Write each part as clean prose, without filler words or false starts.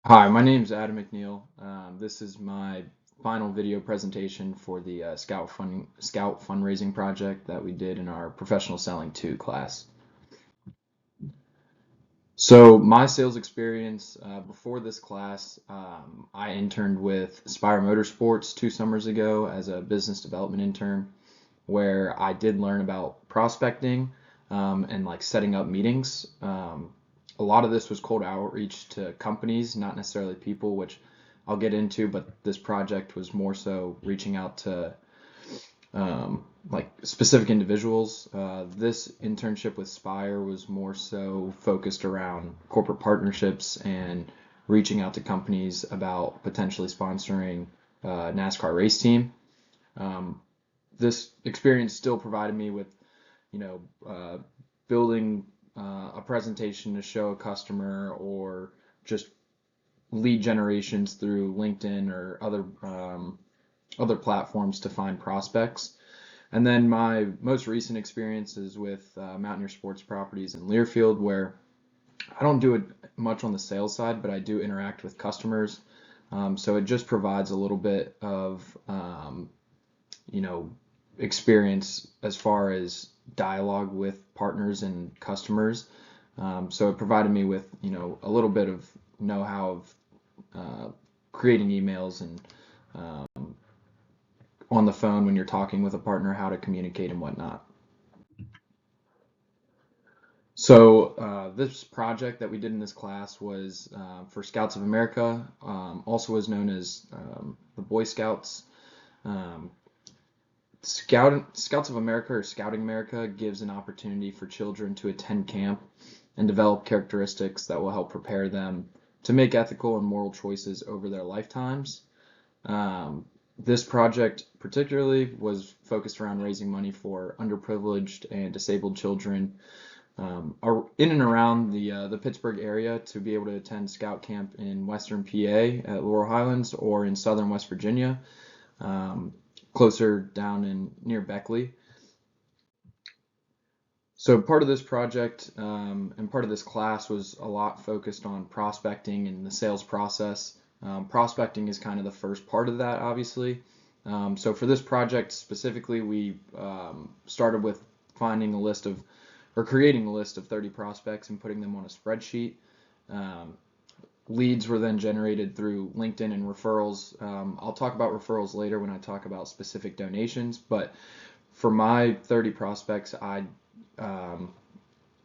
Hi, my name is Adam McNeil. This is my final video presentation for the Scout fundraising project that we did in our Professional Selling 2 class. So my sales experience before this class, I interned with Spire Motorsports 2 summers ago as a business development intern, where I did learn about prospecting and like setting up meetings. A lot of this was cold outreach to companies, not necessarily people, which I'll get into, but this project was more so reaching out to like specific individuals. This internship with Spire was more so focused around corporate partnerships and reaching out to companies about potentially sponsoring a NASCAR race team. Um, this experience still provided me with, you know, building a presentation to show a customer or just lead generations through LinkedIn or other platforms to find prospects. And then my most recent experience is with Mountaineer Sports Properties in Learfield, where I don't do it much on the sales side, but I do interact with customers. So it just provides a little bit of you know, experience as far as dialogue with partners and customers. So it provided me with, a little bit of know-how of creating emails and on the phone when you're talking with a partner, how to communicate and whatnot. So this project that we did in this class was for Scouts of America, also was known as the Boy Scouts. Um, Scouts of America or Scouting America gives an opportunity for children to attend camp and develop characteristics that will help prepare them to make ethical and moral choices over their lifetimes. This project particularly was focused around raising money for underprivileged and disabled children in and around the Pittsburgh area to be able to attend Scout Camp in Western PA at Laurel Highlands or in Southern West Virginia, closer down in near Beckley. So part of this project and part of this class was a lot focused on prospecting and the sales process. Prospecting is kind of the first part of that, obviously. So for this project specifically, we started with finding a list of, or creating a list of 30 prospects and putting them on a spreadsheet. Leads were then generated through LinkedIn and referrals. I'll talk about referrals later when I talk about specific donations, but for my 30 prospects, I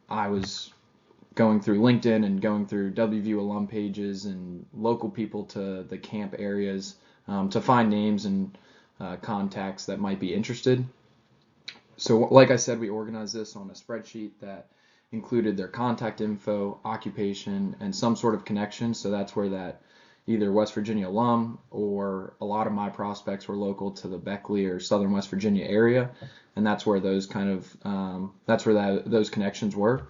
was going through LinkedIn and going through WVU alum pages and local people to the camp areas to find names and contacts that might be interested. So like I said, we organized this on a spreadsheet that included their contact info, occupation, and some sort of connection. So that's where that either West Virginia alum or a lot of my prospects were local to the Beckley or Southern West Virginia area, and that's where those those connections were.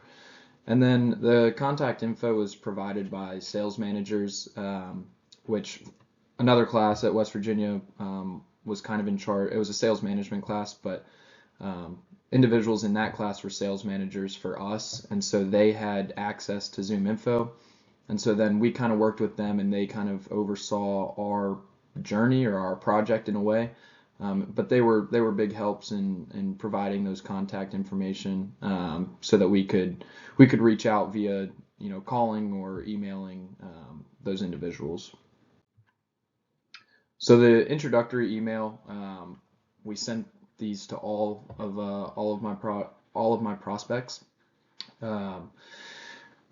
And then the contact info was provided by sales managers, which another class at West Virginia was kind of in charge. It was a sales management class, but individuals in that class were sales managers for us, and so they had access to Zoom info. And so then we kind of worked with them, and they kind of oversaw our journey or our project in a way. But they were big helps in providing those contact information so that we could reach out via calling or emailing those individuals. So the introductory email, we sent these to all of my prospects.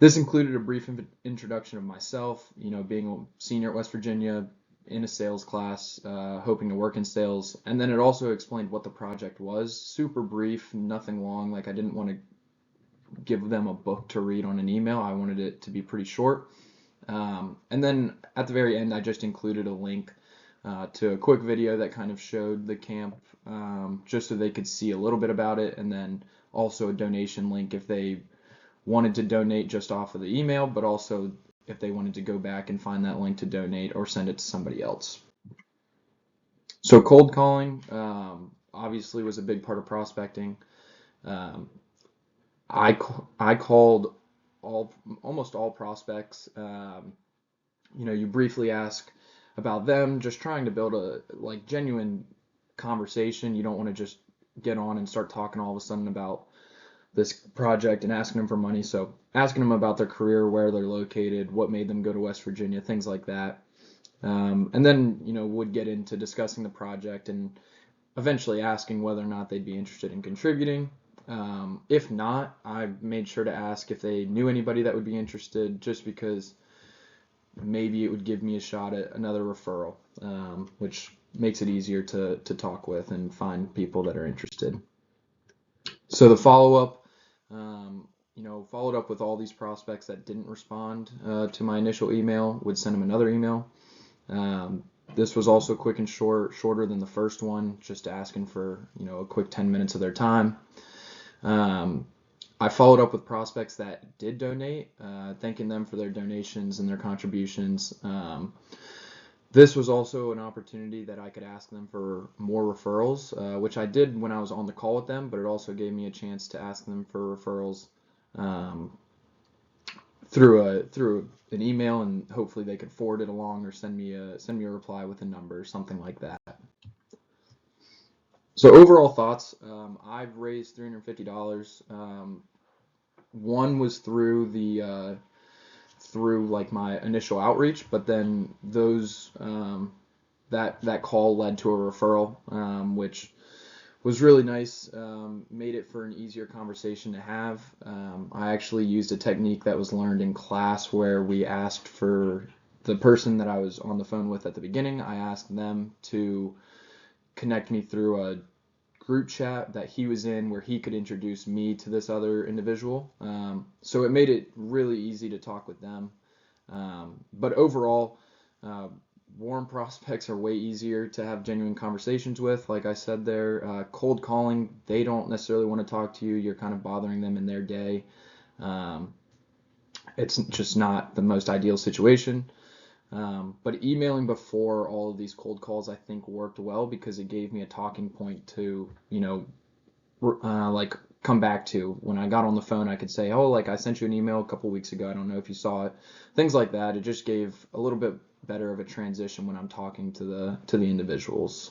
This included a brief introduction of myself, being a senior at West Virginia in a sales class, hoping to work in sales, and then it also explained what the project was. Super brief, nothing long. Like I didn't want to give them a book to read on an email. I wanted it to be pretty short. And then at the very end, I just included a link to a quick video that kind of showed the camp, just so they could see a little bit about it, and then also a donation link if they wanted to donate just off of the email, but also if they wanted to go back and find that link to donate or send it to somebody else. So cold calling obviously was a big part of prospecting. I called almost all prospects you briefly ask about them, just trying to build a like genuine conversation. You don't want to just get on and start talking all of a sudden about this project and asking them for money. So asking them about their career, where they're located, what made them go to West Virginia, things like that. And then, would get into discussing the project and eventually asking whether or not they'd be interested in contributing. If not, I made sure to ask if they knew anybody that would be interested, just because maybe it would give me a shot at another referral, which makes it easier to talk with and find people that are interested. So the follow-up, followed up with all these prospects that didn't respond to my initial email, would send them another email. This was also quick and shorter than the first one, just asking for, a quick 10 minutes of their time. I followed up with prospects that did donate, thanking them for their donations and their contributions. This was also an opportunity that I could ask them for more referrals, which I did when I was on the call with them, but it also gave me a chance to ask them for referrals through an email, and hopefully they could forward it along or send me a reply with a number or something like that. So overall thoughts, I've raised $350. One was through like my initial outreach, but then that call led to a referral, which was really nice. Made it for an easier conversation to have. I actually used a technique that was learned in class where we asked for the person that I was on the phone with at the beginning. I asked them to connect me through a group chat that he was in, where he could introduce me to this other individual. So it made it really easy to talk with them. But overall, warm prospects are way easier to have genuine conversations with. Like I said there, cold calling, they don't necessarily want to talk to you. You're kind of bothering them in their day. It's just not the most ideal situation. But emailing before all of these cold calls, I think, worked well, because it gave me a talking point to, like come back to. When I got on the phone, I could say, oh, like I sent you an email a couple weeks ago. I don't know if you saw it. Things like that. It just gave a little bit better of a transition when I'm talking to the individuals.